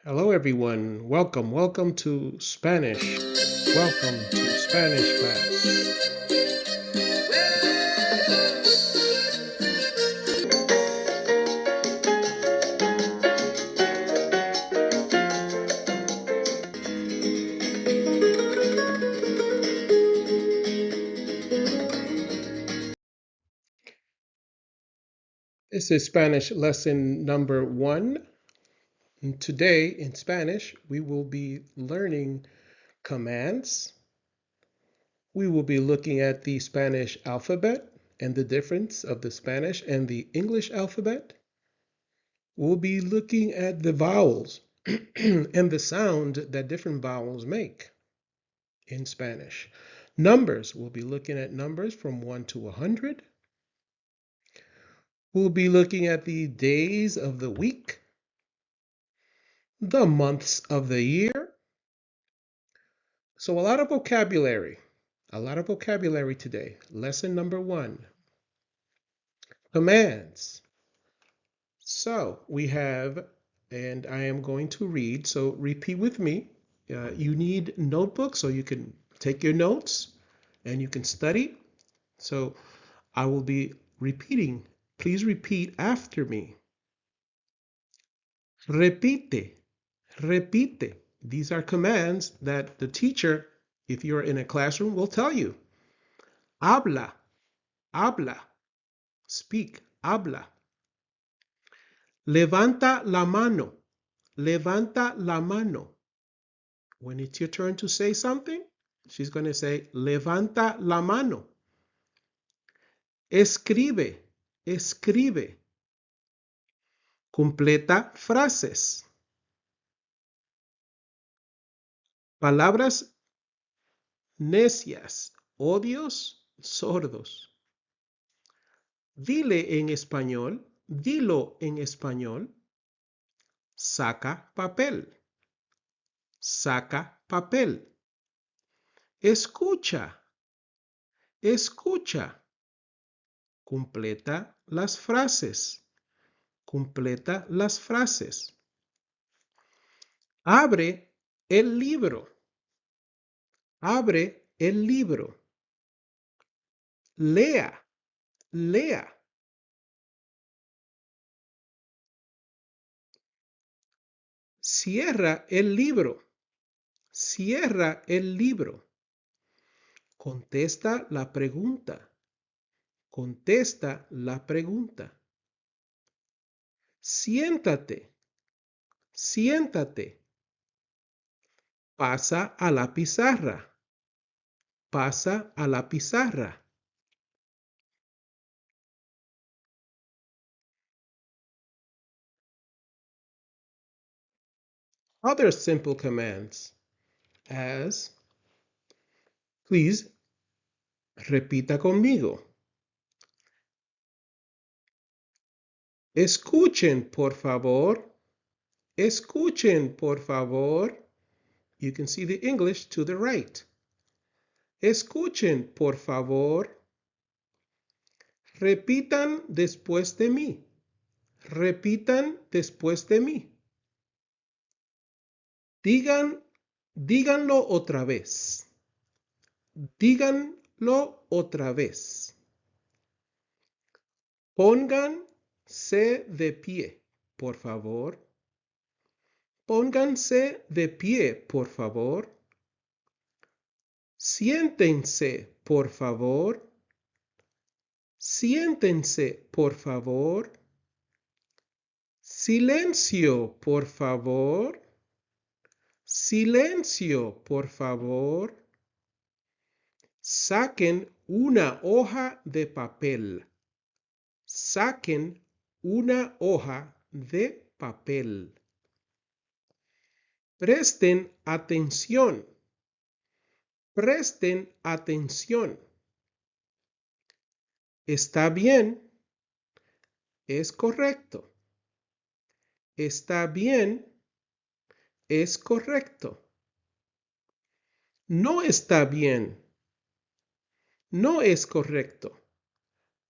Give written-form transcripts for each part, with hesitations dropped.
Hello, everyone. Welcome to Spanish. Welcome to Spanish class. This is Spanish lesson number 1. And today in Spanish, we will be learning commands. We will be looking at the Spanish alphabet and the difference of the Spanish and the English alphabet. We'll be looking at the vowels and the sound that different vowels make in Spanish. Numbers, we'll be looking at numbers from 1 to 100. We'll be looking at the days of the week, the months of the year. So a lot of vocabulary today. Lesson number 1, commands. So we have, and I am going to read, so repeat with me. You need notebooks so you can take your notes and you can study. So I will be repeating. Please repeat after me. Repite, repite. These are commands that the teacher, if you're in a classroom, will tell you. Habla, habla. Speak, habla. Levanta la mano, levanta la mano. When it's your turn to say something, she's going to say, levanta la mano. Escribe, escribe. Completa frases. Palabras necias, odios, sordos. Dile en español, dilo en español. Saca papel, saca papel. Escucha, escucha. Completa las frases, completa las frases. Abre el libro, abre el libro. Lea, lea. Cierra el libro, cierra el libro. Contesta la pregunta, contesta la pregunta. Siéntate, siéntate. Pasa a la pizarra, pasa a la pizarra. Other simple commands as, please repita conmigo. Escuchen, por favor. Escuchen, por favor. You can see the English to the right. Escuchen, por favor. Repitan después de mí. Repitan después de mí. Díganlo otra vez. Díganlo otra vez. Pónganse de pie, por favor. Pónganse de pie, por favor. Siéntense, por favor. Siéntense, por favor. Silencio, por favor. Silencio, por favor. Saquen una hoja de papel. Saquen una hoja de papel. Presten atención. Presten atención. Está bien. Es correcto. Está bien. Es correcto. No está bien. No es correcto.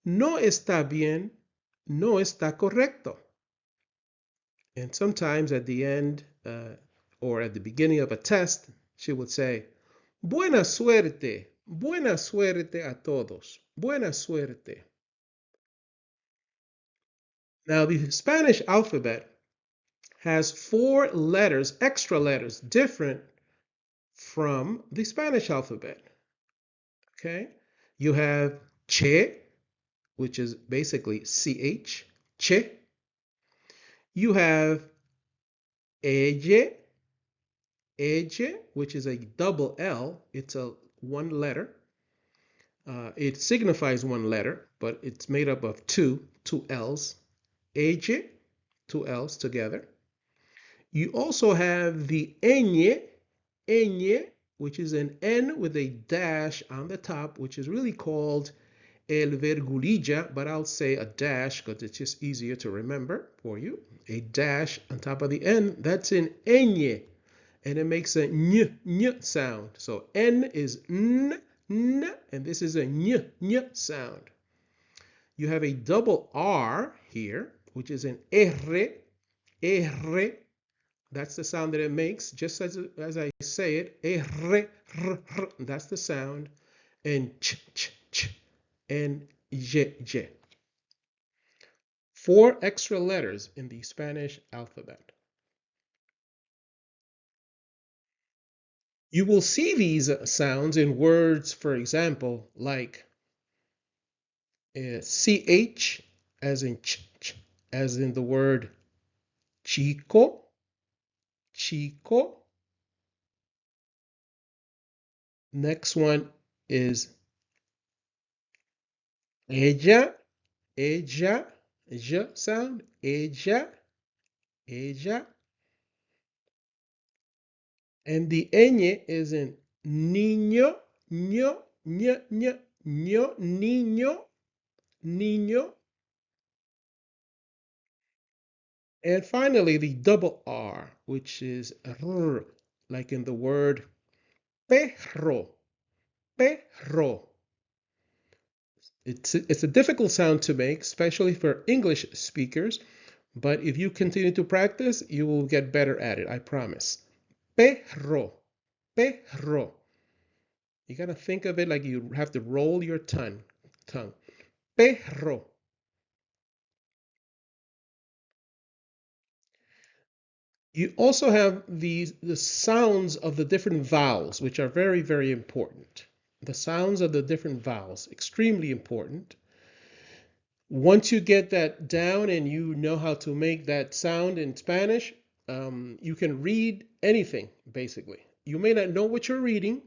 No está bien. No está correcto. And sometimes at the end, uh, or at the beginning of a test, she would say, Buena suerte, buena suerte a todos, buena suerte. Now, the Spanish alphabet has 4 letters, extra letters, different from the Spanish alphabet. Okay? You have che, which is basically ch, che. You have elle, elle, which is a double L. It's a one letter. It signifies one letter, but it's made up of two L's. Elle, two L's together. You also have the ñ, which is an N with a dash on the top, which is really called el virgulilla, but I'll say a dash because it's just easier to remember for you. A dash on top of the N, that's an ñ, and it makes a ñ sound. So N is n, and this is a ñ sound. You have a double R here, which is an r. That's the sound that it makes, just as I say it. That's the sound. And ch, and j. 4 extra letters in the Spanish alphabet. You will see these sounds in words, for example, like ch, as in as in the word chico, chico. Next one is ella, ella, j sound, ella, ella. And the ñ is in niño, ño, ño, ño, ño, niño, niño. And finally, the double R, which is r, like in the word perro, perro. It's a difficult sound to make, especially for English speakers, but if you continue to practice, you will get better at it, I promise. Perro, perro. You gotta think of it like you have to roll your tongue. Perro. You also have the sounds of the different vowels, which are very, very important. The sounds of the different vowels, extremely important. Once you get that down and you know how to make that sound in Spanish, you can read anything, basically. You may not know what you're reading,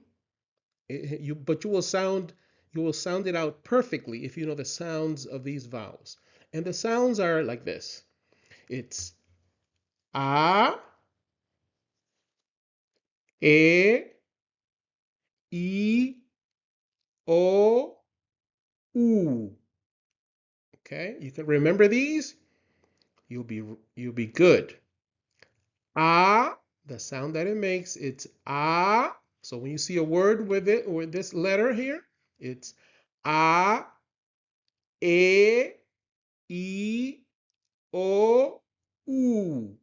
but you will sound it out perfectly if you know the sounds of these vowels. And the sounds are like this. It's a, e, I, O, U. Okay, you can remember these. You'll be good. A, the sound that it makes, it's a. So when you see a word with it or this letter here, it's a, e, I, O, U.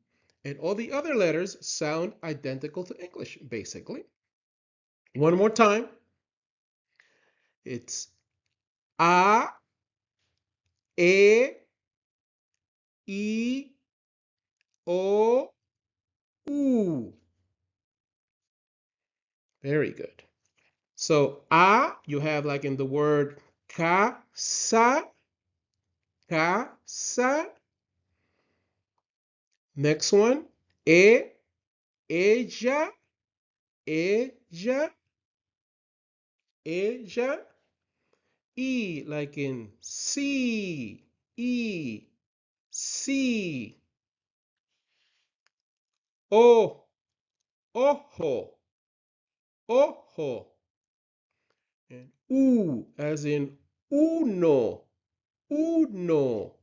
And all the other letters sound identical to English, basically. One more time. It's a, e, I, O, U. Very good. So you have like in the word casa, casa. Next one, ella, ella, ella. E like in see, see. O, ojo, ojo. And as in uno, uno.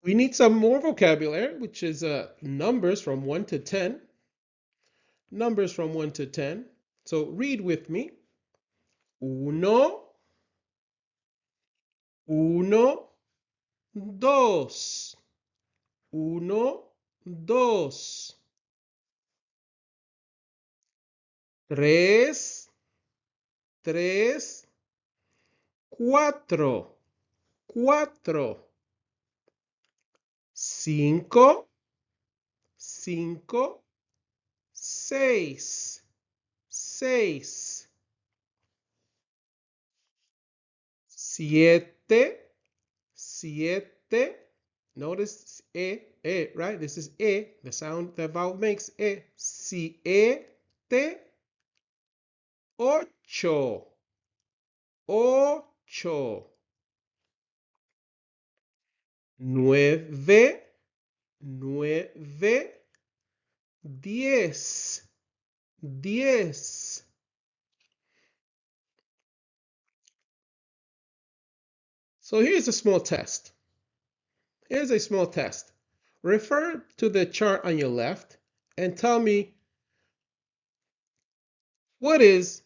We need some more vocabulary, which is numbers from 1 to 10. Numbers from 1 to 10. So read with me. Uno, uno, dos. Uno, dos. Tres, tres, cuatro, cuatro. Cinco, cinco, seis, seis. Siete, siete. Notice right? This is the sound that vowel makes, Siete, ocho, ocho. Nueve, nueve, diez, diez. So here's a small test. Here's a small test. Refer to the chart on your left and tell me what is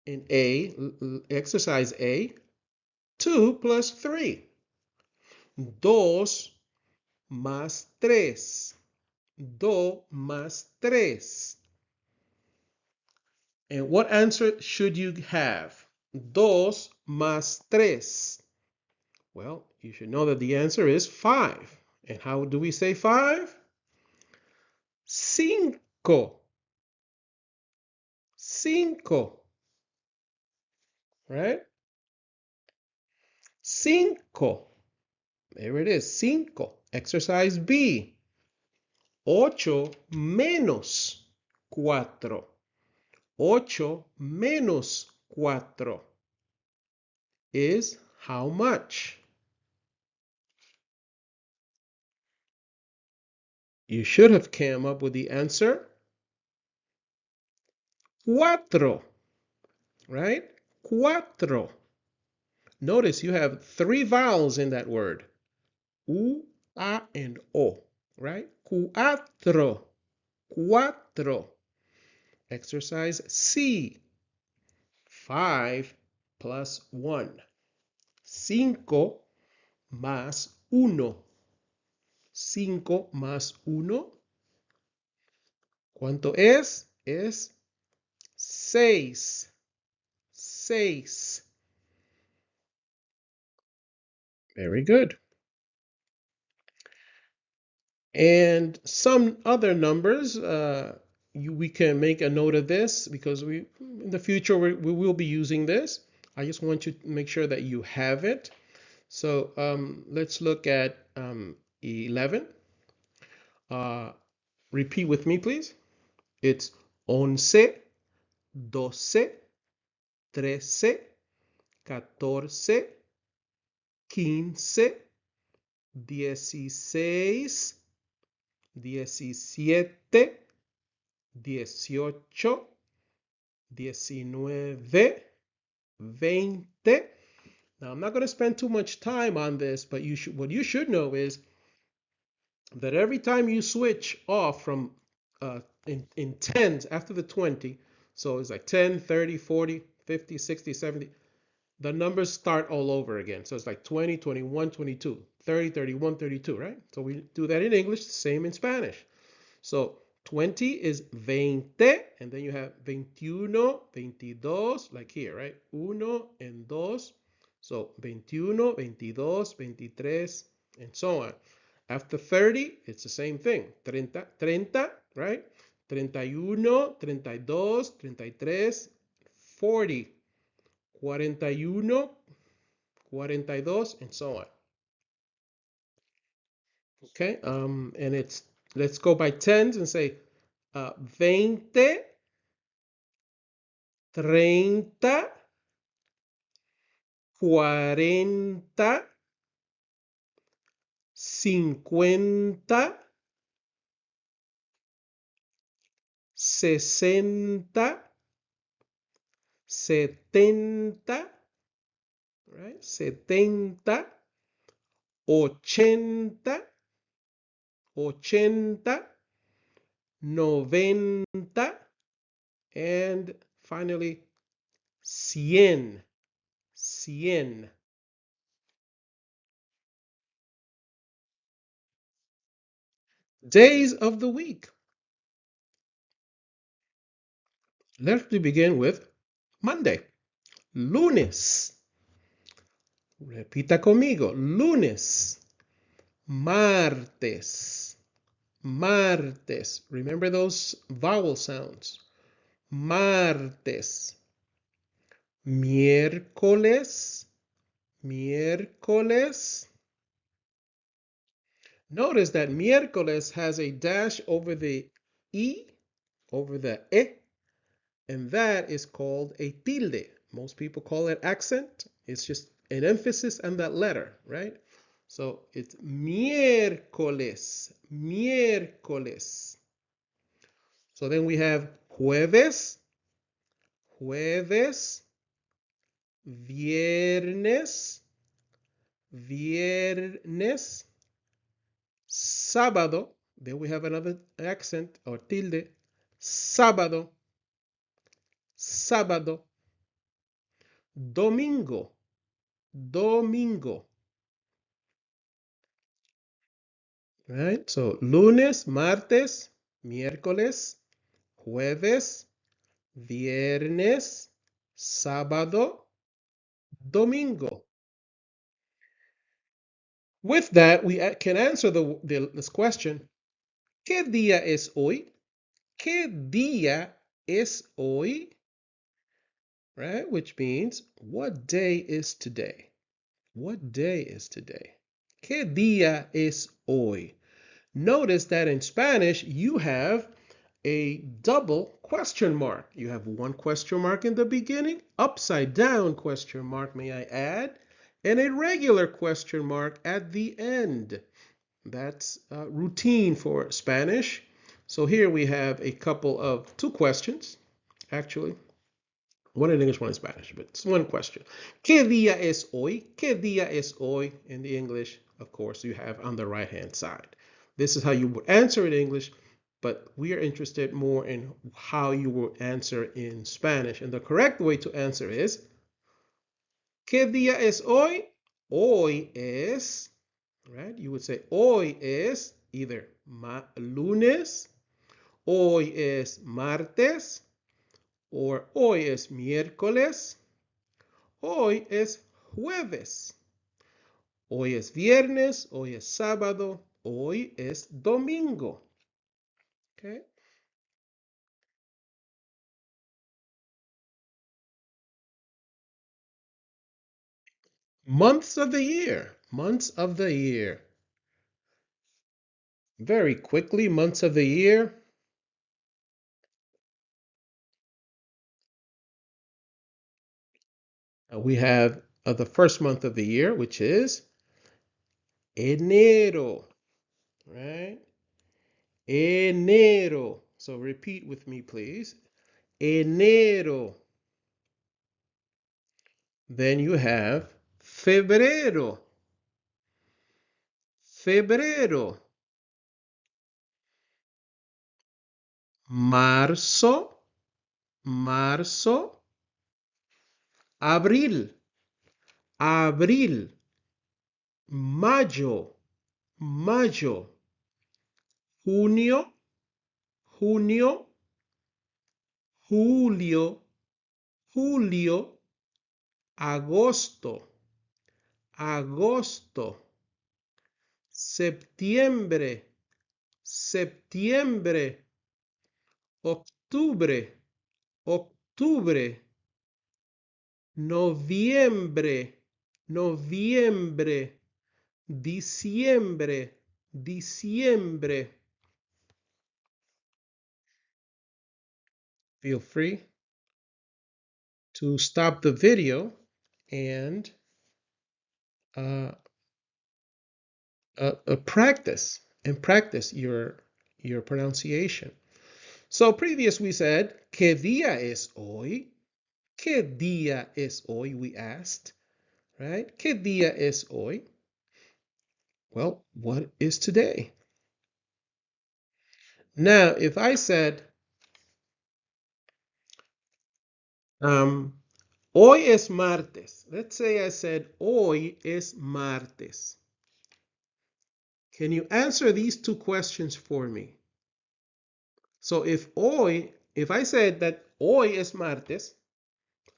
in exercise A, 2 plus 3. Dos más tres. Do más tres. And what answer should you have? Dos más tres. Well, you should know that the answer is 5. And how do we say 5? Cinco. Cinco. Right? Cinco. There it is. Cinco. Exercise B. Ocho menos cuatro. Ocho menos cuatro is how much? You should have come up with the answer cuatro, right? Cuatro. Notice you have 3 vowels in that word. U, A, and O, right? Cuatro, cuatro. Exercise C. 5 plus 1. Cinco más uno. 5 más uno. ¿Cuánto es? Es 6. 6. Very good. And some other numbers, we can make a note of this because in the future we will be using this. I just want you to make sure that you have it. So let's look at 11. Repeat with me, please. It's once, doce, trece, catorce, quince, dieciséis, diecisiete, dieciocho, diecinueve, veinte. Now, I'm not going to spend too much time on this, but what you should know is that every time you switch off from in tens after the 20, so it's like 10, 30, 40, 50, 60, 70, the numbers start all over again. So it's like 20, 21, 22, 30, 31, 32, right? So we do that in English, same in Spanish. So 20 is veinte, and then you have veintiuno, veintidós, like here, right? Uno and dos. So veintiuno, veintidós, veintitrés, and so on. After 30, it's the same thing. Treinta, treinta, right? Treinta y uno, treinta y dos, treinta y tres, 40. Cuarenta y uno, cuarenta y dos, and so on. Okay, and let's go by tens and say veinte, treinta, cuarenta, cincuenta, sesenta, setenta, right? Setenta, ochenta, ochenta, noventa, and finally, cien, cien. Days of the week. Let's begin with Monday. Lunes. Repita conmigo. Lunes. Martes. Martes. Remember those vowel sounds. Martes. Miércoles. Miércoles. Notice that miércoles has a dash over the E, over the E, and that is called a tilde. Most people call it accent. It's just an emphasis on that letter, right? So it's miércoles, miércoles. So then we have jueves, jueves, viernes, viernes, sábado. Then we have another accent or tilde, sábado, sábado, domingo, domingo. Right? So lunes, martes, miércoles, jueves, viernes, sábado, domingo. With that, we can answer this question. ¿Qué día es hoy? ¿Qué día es hoy? Right? Which means, what day is today? What day is today? ¿Qué día es hoy? Notice that in Spanish, you have a double question mark. You have one question mark in the beginning, upside down question mark, may I add, and a regular question mark at the end. That's routine for Spanish. So here we have a couple of two questions, actually. One in English, one in Spanish, but it's one question. ¿Qué día es hoy? ¿Qué día es hoy? In the English, of course, you have on the right-hand side. This is how you would answer in English, but we are interested more in how you will answer in Spanish. And the correct way to answer is, ¿Qué día es hoy? Hoy es, right? You would say, hoy es either lunes, hoy es martes, or hoy es miércoles, hoy es jueves, hoy es viernes, hoy es sábado, hoy es domingo. Okay? Months of the year. Months of the year. Very quickly, months of the year. We have the first month of the year, which is enero, right? Enero. So repeat with me, please. Enero. Then you have febrero. Febrero. Marzo. Marzo. Abril. Abril. Mayo. Mayo. Junio. Junio. Julio. Julio. Agosto. Agosto. Septiembre. Septiembre. Octubre. Octubre. Noviembre. Noviembre. Diciembre. Diciembre. Feel free to stop the video and uh, practice your pronunciation. So previous we said, ¿Qué día es hoy? ¿Qué día es hoy? We asked, right? ¿Qué día es hoy? Well, what is today? Now, if I said, hoy es martes. Let's say I said, hoy es martes. Can you answer these two questions for me? So if I said that hoy es martes,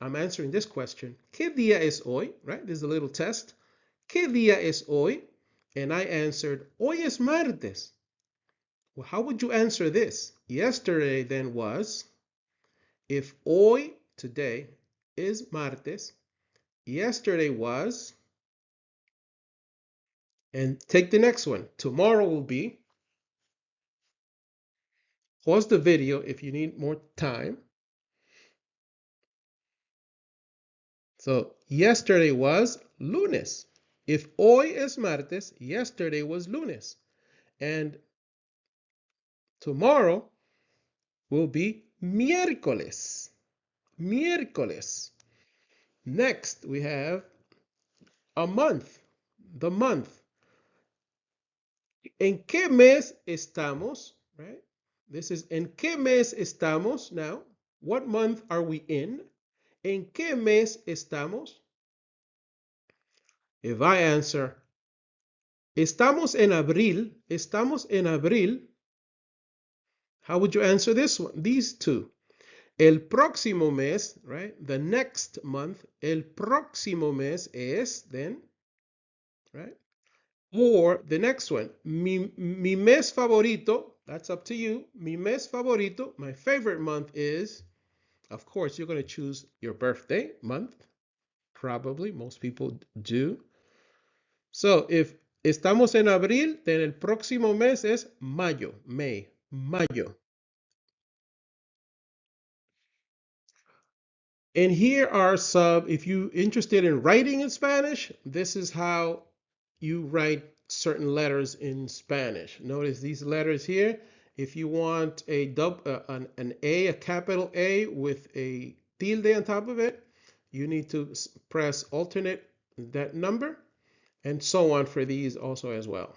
I'm answering this question. ¿Qué día es hoy? Right? This is a little test. ¿Qué día es hoy? And I answered, hoy es martes. Well, how would you answer this? Yesterday then was, if hoy, today, is martes, yesterday was, and take the next one. Tomorrow will be, pause the video if you need more time. So yesterday was lunes. If hoy es martes, yesterday was lunes. And tomorrow will be miércoles. Miércoles. Next, we have a month. The month. ¿En qué mes estamos? Right? This is ¿en qué mes estamos? Now, what month are we in? ¿En qué mes estamos? If I answer, estamos en abril, how would you answer this one? These two. El próximo mes, right? The next month, el próximo mes es, then, right? Or the next one, mi mes favorito, that's up to you. Mi mes favorito, my favorite month is, of course, you're going to choose your birthday month. Probably, most people do. So if estamos en abril, then el próximo mes es mayo, May, mayo. And here are some, if you're interested in writing in Spanish, this is how you write certain letters in Spanish. Notice these letters here. If you want an A, a capital A with a tilde on top of it, you need to press alternate that number, and so on for these also as well.